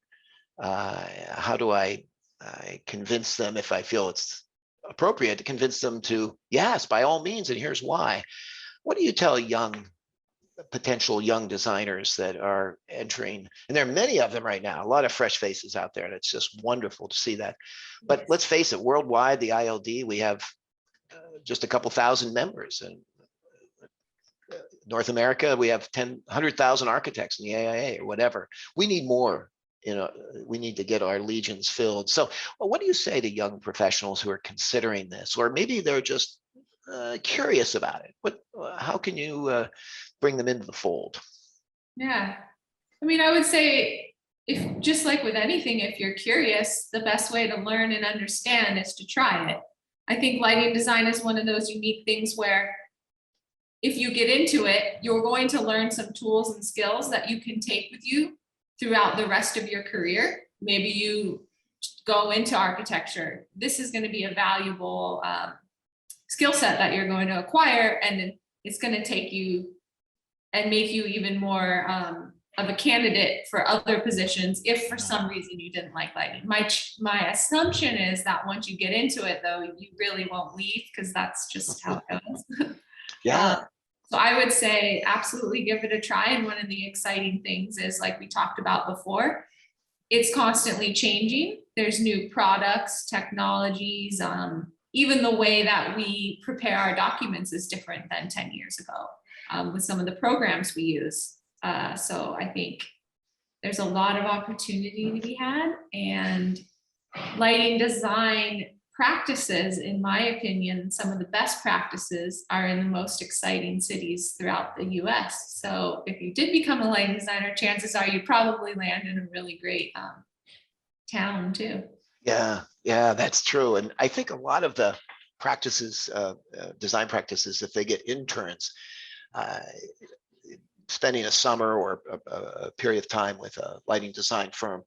How do I convince them, if I feel it's appropriate to convince them to, yes, by all means, and here's why. What do you tell potential young designers that are entering? And there are many of them right now, a lot of fresh faces out there, and it's just wonderful to see that. But let's face it, worldwide, the IALD, we have just a couple thousand members, and North America, we have 100,000 architects in the AIA or whatever. We need more. We need to get our legions filled. So what do you say to young professionals who are considering this, or maybe they're just curious about it? How can you bring them into the fold? Yeah, I mean, I would say, if just like with anything, if you're curious, the best way to learn and understand is to try it. I think lighting design is one of those unique things where if you get into it, you're going to learn some tools and skills that you can take with you throughout the rest of your career. Maybe you go into architecture. This is going to be a valuable skill set that you're going to acquire, and it's going to take you and make you even more of a candidate for other positions if for some reason you didn't like lighting. My assumption is that once you get into it, though, you really won't leave, because that's just how it goes. Yeah. So I would say absolutely give it a try. And one of the exciting things is, like we talked about before, it's constantly changing. There's new products, technologies, even the way that we prepare our documents is different than 10 years ago with some of the programs we use. So I think there's a lot of opportunity to be had, and lighting design practices, in my opinion, some of the best practices are in the most exciting cities throughout the US. So if you did become a lighting designer, chances are you probably land in a really great town too. Yeah, that's true. And I think a lot of the practices, design practices, if they get interns, spending a summer or a period of time with a lighting design firm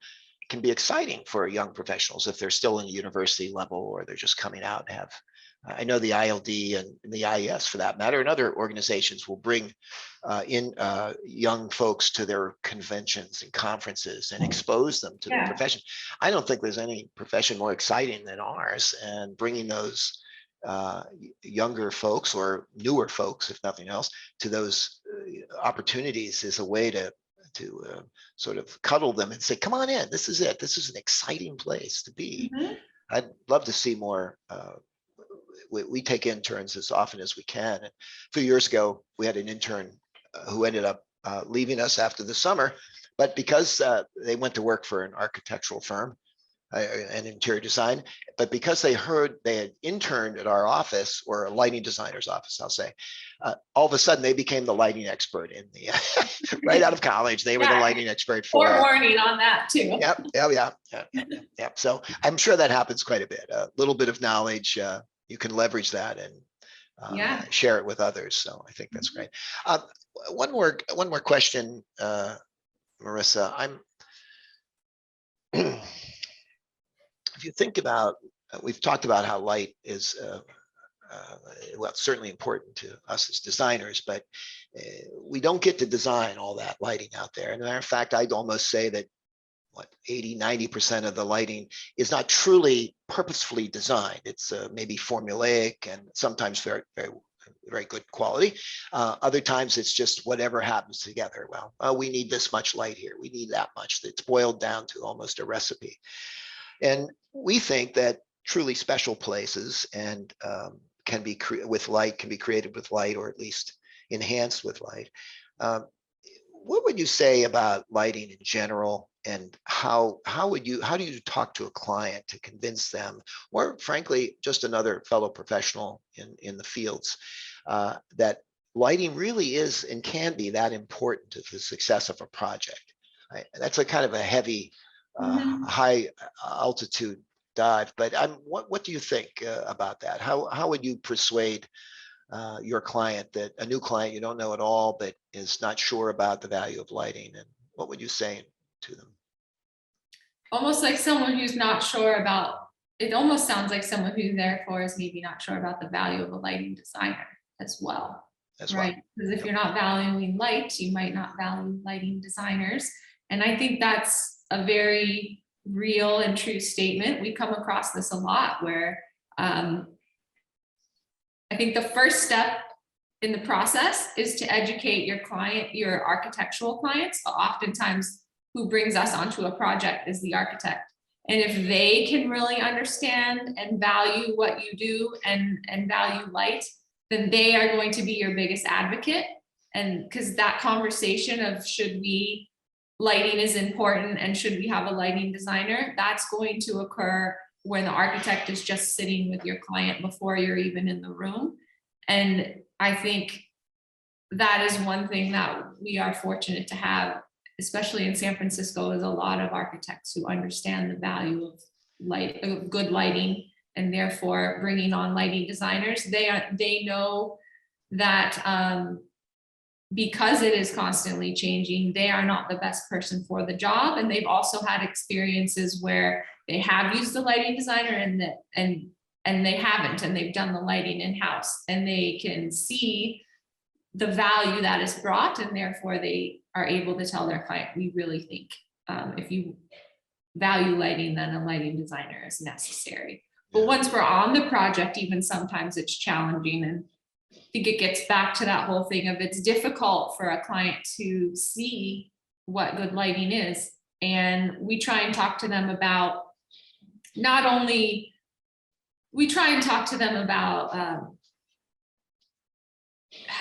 can be exciting for young professionals if they're still in the university level or they're just coming out and have. I know the ILD and the IES, for that matter, and other organizations will bring in young folks to their conventions and conferences and expose them to the profession. I don't think there's any profession more exciting than ours, and bringing those younger folks or newer folks, if nothing else, to those opportunities is a way to sort of cuddle them and say, come on in, this is it. This is an exciting place to be. Mm-hmm. I'd love to see more. We take interns as often as we can. And a few years ago, we had an intern who ended up leaving us after the summer, but because they went to work for an architectural firm, and interior design, but because they heard they had interned at our office, or a lighting designer's office, I'll say, all of a sudden they became the lighting expert in the right out of college. They were the lighting expert for forewarning on that too. Yep. So I'm sure that happens quite a bit. A little bit of knowledge, you can leverage that and share it with others. So I think that's great. One more question, Marissa. If you think about, we've talked about how light is, well, certainly important to us as designers, but we don't get to design all that lighting out there. And as a matter of fact, I'd almost say that 80–90% of the lighting is not truly purposefully designed. It's maybe formulaic and sometimes very, very, very good quality. Other times it's just whatever happens together. Well, we need this much light here. We need that much. It's boiled down to almost a recipe. And we think that truly special places and can be created with light, or at least enhanced with light. What would you say about lighting in general, and how do you talk to a client to convince them, or frankly, just another fellow professional in the fields, that lighting really is and can be that important to the success of a project? Right? That's a kind of a heavy, high altitude dive, but what do you think about that? How would you persuade your client, that a new client you don't know at all, but is not sure about the value of lighting? And what would you say to them? Almost like someone who's not sure about, it almost sounds like someone who therefore is maybe not sure about the value of a lighting designer as well. Right, because if you're not valuing light, you might not value lighting designers. And I think that's a very real and true statement. We come across this a lot where I think the first step in the process is to educate your client, your architectural clients. Oftentimes who brings us onto a project is the architect. And if they can really understand and value what you do and value light, then they are going to be your biggest advocate. And because that conversation of lighting is important and should we have a lighting designer, that's going to occur when the architect is just sitting with your client before you're even in the room. And I think that is one thing that we are fortunate to have, especially in San Francisco, is a lot of architects who understand the value of light, of good lighting, and therefore bringing on lighting designers. They know that because it is constantly changing, they are not the best person for the job. And they've also had experiences where they have used the lighting designer and they haven't, and they've done the lighting in-house, and they can see the value that is brought, and therefore they are able to tell their client, we really think if you value lighting, then a lighting designer is necessary. But once we're on the project, even sometimes it's challenging. And I think it gets back to that whole thing of it's difficult for a client to see what good lighting is. And we try and talk to them about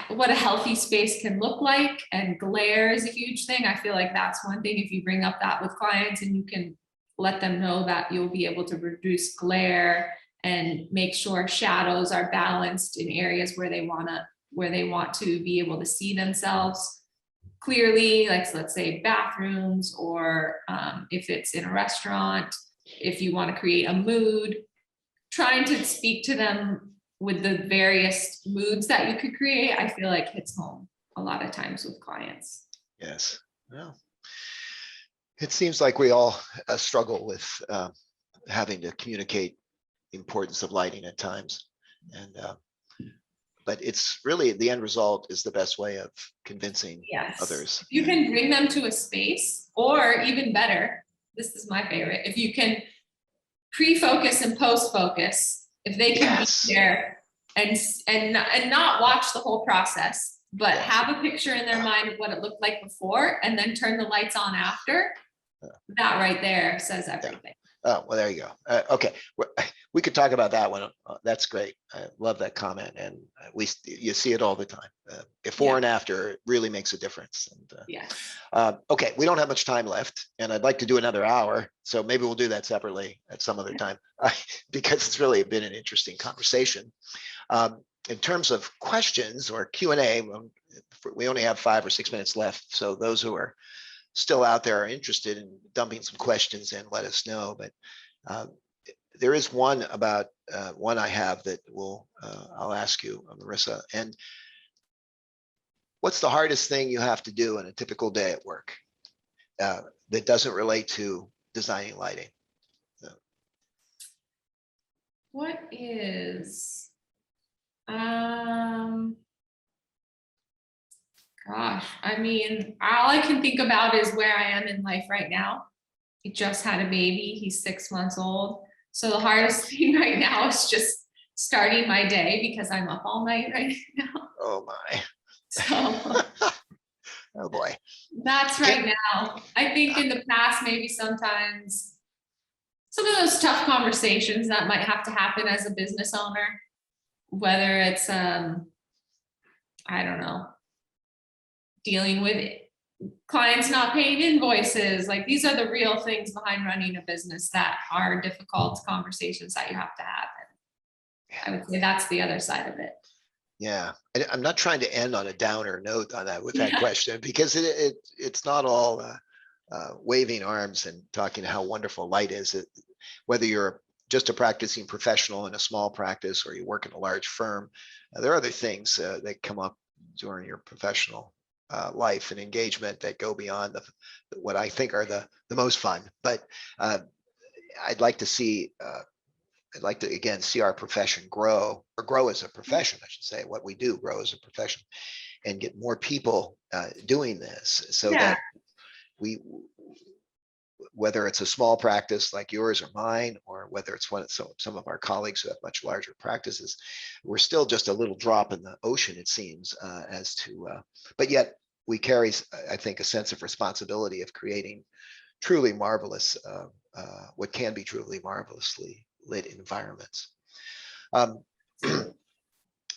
what a healthy space can look like, and glare is a huge thing. I feel like that's one thing, if you bring up that with clients and you can let them know that you'll be able to reduce glare and make sure shadows are balanced in areas where they want to be able to see themselves clearly, like let's say bathrooms, or if it's in a restaurant, if you want to create a mood, trying to speak to them with the various moods that you could create, I feel like hits home a lot of times with clients. Yes. Well, it seems like we all struggle with having to communicate the importance of lighting at times. And but it's really, the end result is the best way of convincing others. If you can bring them to a space, or even better, this is my favorite, if you can pre-focus and post-focus, if they can be there and not watch the whole process, but have a picture in their mind of what it looked like before, and then turn the lights on after, that right there says everything. Oh, well, there you go. Okay, we could talk about that one. That's great. I love that comment, and you see it all the time. Before and after really makes a difference. And, okay, we don't have much time left, and I'd like to do another hour, so maybe we'll do that separately at some other time, because it's really been an interesting conversation. In terms of questions or Q&A, we only have 5 or 6 minutes left, so those who are still out there are interested in dumping some questions in, let us know. But there is one about one I have that I'll ask you, Marissa. And what's the hardest thing you have to do in a typical day at work that doesn't relate to designing lighting? What is, gosh, I mean, all I can think about is where I am in life right now. He just had a baby, he's 6 months old. So the hardest thing right now is just starting my day, because I'm up all night right now. Oh my. So oh boy. That's right now. I think in the past, maybe sometimes some of those tough conversations that might have to happen as a business owner, whether it's, I don't know, dealing with clients not paying invoices. Like, these are the real things behind running a business that are difficult conversations that you have to have. And I would say that's the other side of it. Yeah, and I'm not trying to end on a downer note on that with that question, because it's not all waving arms and talking how wonderful light is. Whether you're just a practicing professional in a small practice or you work in a large firm, There are other things that come up during your professional life and engagement that go beyond what I think are the most fun. But I'd like to see, again, see our profession grow, or grow as a profession, I should say, what we do grow as a profession, and get more people doing this, so that we, whether it's a small practice like yours or mine, or whether it's some of our colleagues who have much larger practices, we're still just a little drop in the ocean, it seems, as to, but yet we carry, I think, a sense of responsibility of creating truly marvelous, what can be truly marvelously lit environments.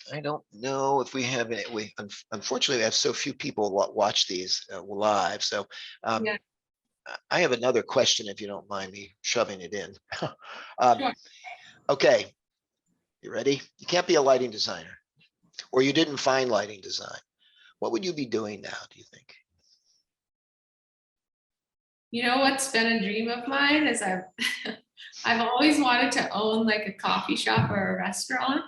I don't know if we have any, unfortunately, we have so few people watch these live. So I have another question, if you don't mind me shoving it in. Sure. Okay, you ready? You can't be a lighting designer, or you didn't find lighting design. What would you be doing now, do you think? You know what's been a dream of mine is I've always wanted to own like a coffee shop or a restaurant.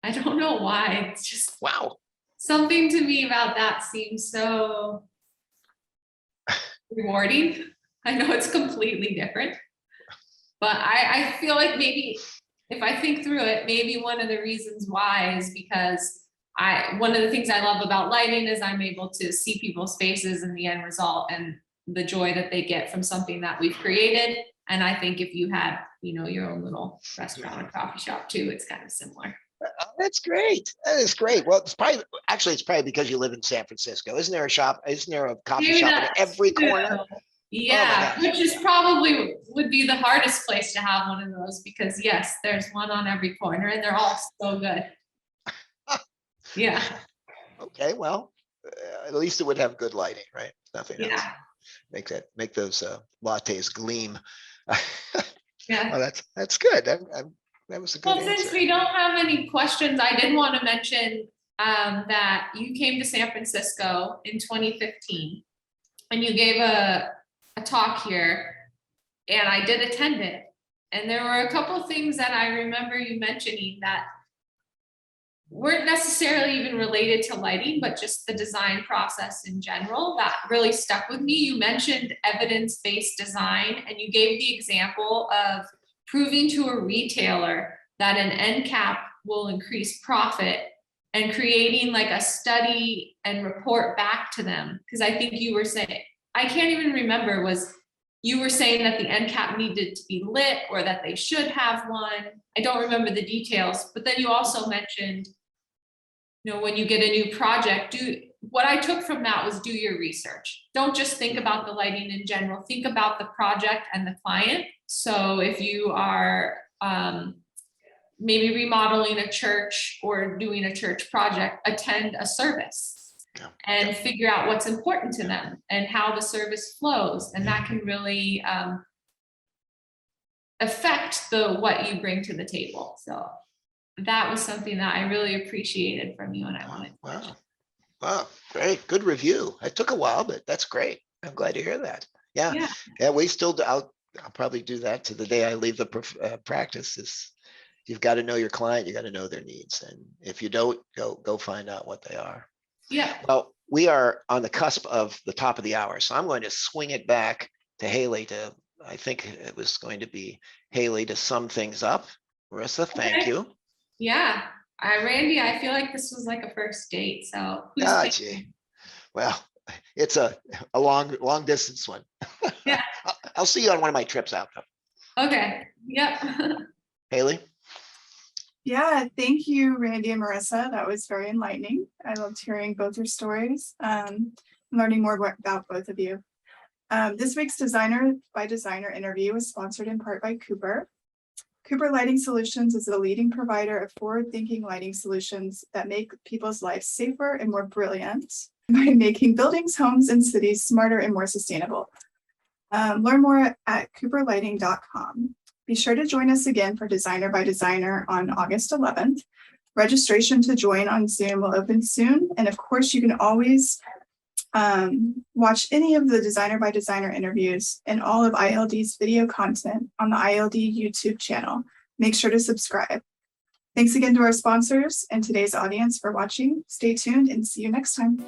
I don't know why. It's just Wow. something to me about that seems so rewarding. I know it's completely different, but I feel like maybe if I think through it, maybe one of the reasons why is because one of the things I love about lighting is I'm able to see people's faces in the end result and the joy that they get from something that we've created. And I think if you had, your own little restaurant or coffee shop too, it's kind of similar. Oh, that's great. That is great. Well, it's probably because you live in San Francisco. Isn't there a shop? Isn't there a coffee shop at every corner? Yeah, which is probably would be the hardest place to have one of those, because yes, there's one on every corner and they're all so good. Yeah. Okay, well, at least it would have good lighting, right? Nothing else. Make those lattes gleam. Yeah. Well, that's good. That was a good answer. Since we don't have any questions, I did want to mention that you came to San Francisco in 2015 and you gave a talk here, and I did attend it. And there were a couple of things that I remember you mentioning that weren't necessarily even related to lighting, but just the design process in general that really stuck with me. You mentioned evidence-based design, and you gave the example of proving to a retailer that an end cap will increase profit and creating like a study and report back to them. Because I think you were saying, I can't even remember, you were saying that the end cap needed to be lit or that they should have one. I don't remember the details, but then you also mentioned, when you get a new project, what I took from that was do your research. Don't just think about the lighting in general, think about the project and the client. So if you are maybe remodeling a church or doing a church project, attend a service and figure out what's important to them and how the service flows. And that can really affect what you bring to the table. So that was something that I really appreciated from you, and I wanted to mention. Wow, great, good review. It took a while, but that's great. I'm glad to hear that. Yeah, we still do. I'll probably do that to the day I leave the practice. Is you've got to know your client, you got to know their needs, and if you don't, go find out what they are. Yeah. Well, we are on the cusp of the top of the hour, so I'm going to swing it back to Haley I think it was going to be Haley to sum things up. Marissa, thank you. Yeah, Randy, I feel like this was like a first date. So gee. Well, it's a long distance one. Yeah. I'll see you on one of my trips out though. Okay. Yep. Haley. Yeah, thank you, Randy and Marissa. That was very enlightening. I loved hearing both your stories, learning more about both of you. This week's Designer by Designer interview was sponsored in part by Cooper. Cooper Lighting Solutions is a leading provider of forward-thinking lighting solutions that make people's lives safer and more brilliant by making buildings, homes, and cities smarter and more sustainable. Learn more at cooperlighting.com. Be sure to join us again for Designer by Designer on August 11th. Registration to join on Zoom will open soon. And of course, you can always watch any of the Designer by Designer interviews and all of IALD's video content on the IALD YouTube channel. Make sure to subscribe. Thanks again to our sponsors and today's audience for watching. Stay tuned and see you next time.